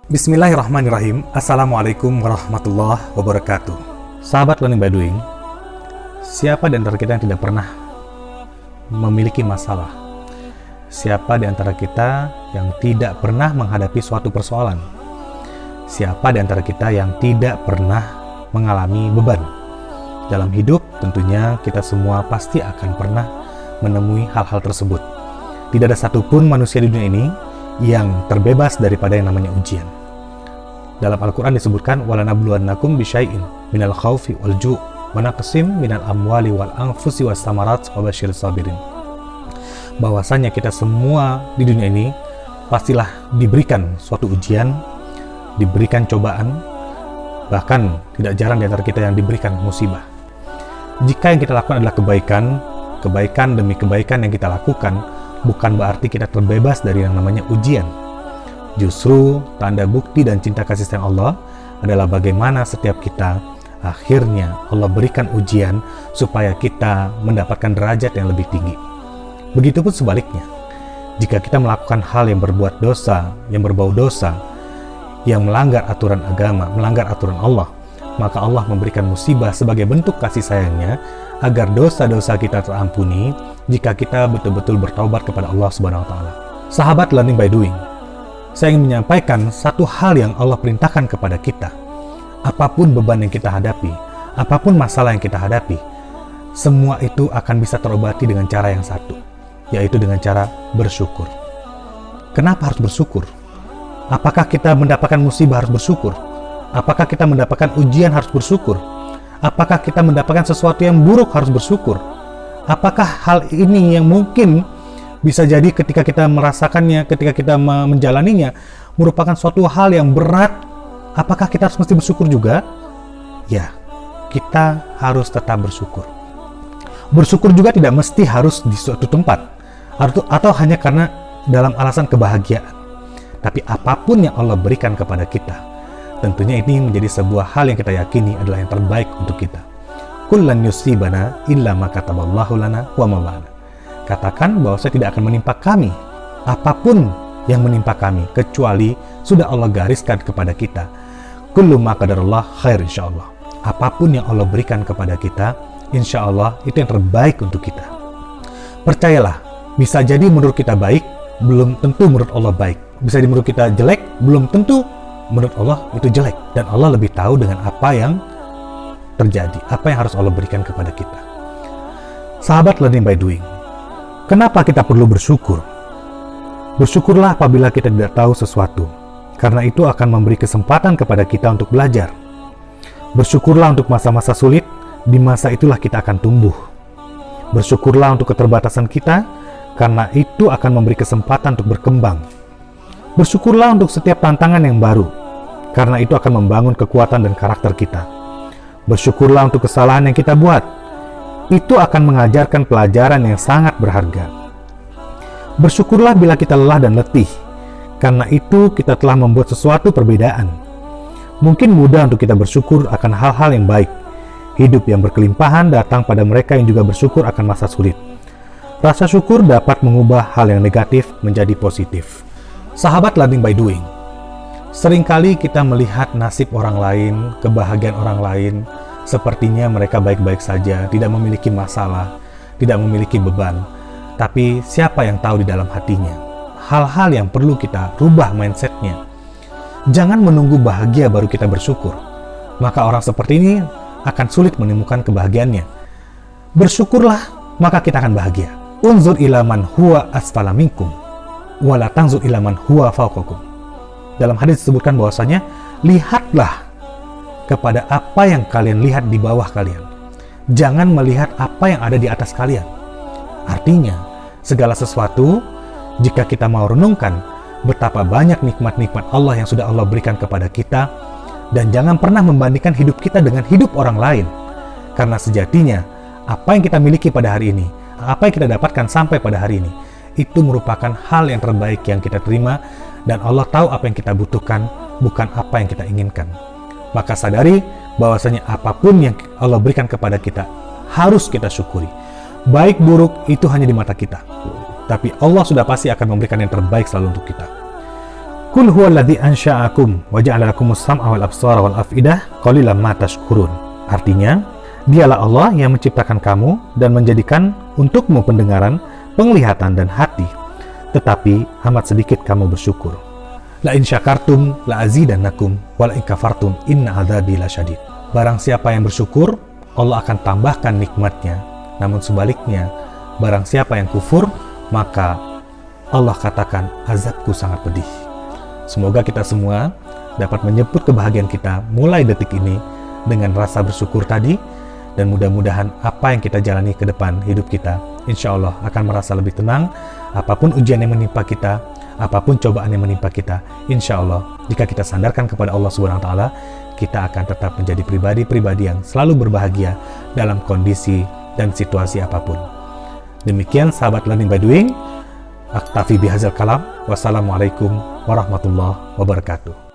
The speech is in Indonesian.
Bismillahirrahmanirrahim. Assalamualaikum warahmatullahi wabarakatuh. Sahabat Learning by Doing, siapa di antara kita yang tidak pernah memiliki masalah? Siapa di antara kita yang tidak pernah menghadapi suatu persoalan? Siapa di antara kita yang tidak pernah mengalami beban? Dalam hidup, tentunya kita semua pasti akan pernah menemui hal-hal tersebut. Tidak ada satupun manusia di dunia ini yang terbebas daripada yang namanya ujian. Dalam Al-Quran disebutkan walanabluwannakum bisyai'in minal khaufi wal ju' wa naqsim minal amwali wal anfusi was samarat wa basyirus sabirin. Bahwasanya kita semua di dunia ini pastilah diberikan suatu ujian, diberikan cobaan, bahkan tidak jarang di antara kita yang diberikan musibah. Jika yang kita lakukan adalah kebaikan demi kebaikan yang kita lakukan, bukan berarti kita terbebas dari yang namanya ujian. Justru tanda bukti dan cinta kasih sayang Allah adalah bagaimana setiap kita akhirnya Allah berikan ujian supaya kita mendapatkan derajat yang lebih tinggi. Begitupun sebaliknya, jika kita melakukan hal yang berbuat dosa, yang berbau dosa, yang melanggar aturan agama, melanggar aturan Allah, maka Allah memberikan musibah sebagai bentuk kasih sayangnya agar dosa-dosa kita terampuni jika kita betul-betul bertaubat kepada Allah Subhanahu wa taala. Sahabat Learning by Doing, saya ingin menyampaikan satu hal yang Allah perintahkan kepada kita. Apapun beban yang kita hadapi, apapun masalah yang kita hadapi, semua itu akan bisa terobati dengan cara yang satu, yaitu dengan cara bersyukur. Kenapa harus bersyukur? Apakah kita mendapatkan musibah harus bersyukur? Apakah kita mendapatkan ujian harus bersyukur? Apakah kita mendapatkan sesuatu yang buruk harus bersyukur? Apakah hal ini yang mungkin bisa jadi ketika kita merasakannya, ketika kita menjalaninya, merupakan suatu hal yang berat, apakah kita harus mesti bersyukur juga? Ya, kita harus tetap bersyukur. Bersyukur juga tidak mesti harus di suatu tempat, atau hanya karena dalam alasan kebahagiaan. Tapi apapun yang Allah berikan kepada kita, tentunya ini menjadi sebuah hal yang kita yakini adalah yang terbaik untuk kita. Kullan yusibana illa ma kataballahu lana wa ma lana. Katakan bahwa saya tidak akan menimpa kami apapun yang menimpa kami kecuali sudah Allah gariskan kepada kita. Kullu ma qadarallah khair insyaallah. Apapun yang Allah berikan kepada kita, insyaallah itu yang terbaik untuk kita. Percayalah, bisa jadi menurut kita baik, belum tentu menurut Allah baik. Bisa jadi menurut kita jelek, belum tentu menurut Allah itu jelek. Dan Allah lebih tahu dengan apa yang terjadi, apa yang harus Allah berikan kepada kita. Sahabat Learning by Doing, kenapa kita perlu bersyukur? Bersyukurlah apabila kita tidak tahu sesuatu, karena itu akan memberi kesempatan kepada kita untuk belajar. Bersyukurlah untuk masa-masa sulit, di masa itulah kita akan tumbuh. Bersyukurlah untuk keterbatasan kita, karena itu akan memberi kesempatan untuk berkembang. Bersyukurlah untuk setiap tantangan yang baru, karena itu akan membangun kekuatan dan karakter kita. Bersyukurlah untuk kesalahan yang kita buat, itu akan mengajarkan pelajaran yang sangat berharga. Bersyukurlah bila kita lelah dan letih, karena itu kita telah membuat sesuatu perbedaan. Mungkin mudah untuk kita bersyukur akan hal-hal yang baik. Hidup yang berkelimpahan datang pada mereka yang juga bersyukur akan masa sulit. Rasa syukur dapat mengubah hal yang negatif menjadi positif. Sahabat Learning by Doing, seringkali kita melihat nasib orang lain, kebahagiaan orang lain, sepertinya mereka baik-baik saja, tidak memiliki masalah, tidak memiliki beban. Tapi siapa yang tahu di dalam hatinya? Hal-hal yang perlu kita rubah mindsetnya. Jangan menunggu bahagia baru kita bersyukur. Maka orang seperti ini akan sulit menemukan kebahagiaannya. Bersyukurlah, maka kita akan bahagia. Unzur ila man huwa asfala minkum, wala tanzur ila man huwa fawqakum. Dalam hadis disebutkan bahwasanya, lihatlah kepada apa yang kalian lihat di bawah kalian. Jangan melihat apa yang ada di atas kalian. Artinya, segala sesuatu, jika kita mau renungkan betapa banyak nikmat-nikmat Allah yang sudah Allah berikan kepada kita, dan jangan pernah membandingkan hidup kita dengan hidup orang lain. Karena sejatinya, apa yang kita miliki pada hari ini, apa yang kita dapatkan sampai pada hari ini, itu merupakan hal yang terbaik yang kita terima, dan Allah tahu apa yang kita butuhkan, bukan apa yang kita inginkan. Maka sadari bahwasanya apapun yang Allah berikan kepada kita harus kita syukuri. Baik buruk itu hanya di mata kita, tapi Allah sudah pasti akan memberikan yang terbaik selalu untuk kita. Qul huwallazi ansha'akum wa ja'ala lakumus sam'a wal absara wal af'idah qalilan ma tashkurun. Artinya, dialah Allah yang menciptakan kamu dan menjadikan untukmu pendengaran, penglihatan dan hati, tetapi amat sedikit kamu bersyukur. La in syakartum la azidannakum wa la in kafartum inna adzabi lasyadid. Barang siapa yang bersyukur, Allah akan tambahkan nikmatnya. Namun sebaliknya, barang siapa yang kufur, maka Allah katakan azabku sangat pedih. Semoga kita semua dapat menyebut kebahagiaan kita mulai detik ini dengan rasa bersyukur tadi, dan mudah-mudahan apa yang kita jalani ke depan hidup kita, insya Allah akan merasa lebih tenang. Apapun ujian yang menimpa kita, apapun cobaan yang menimpa kita, insya Allah jika kita sandarkan kepada Allah Subhanahu Wa Taala, kita akan tetap menjadi pribadi-pribadi yang selalu berbahagia dalam kondisi dan situasi apapun. Demikian sahabat Learning by Doing. Aktafi bihadzal kalam. Wassalamualaikum warahmatullahi wabarakatuh.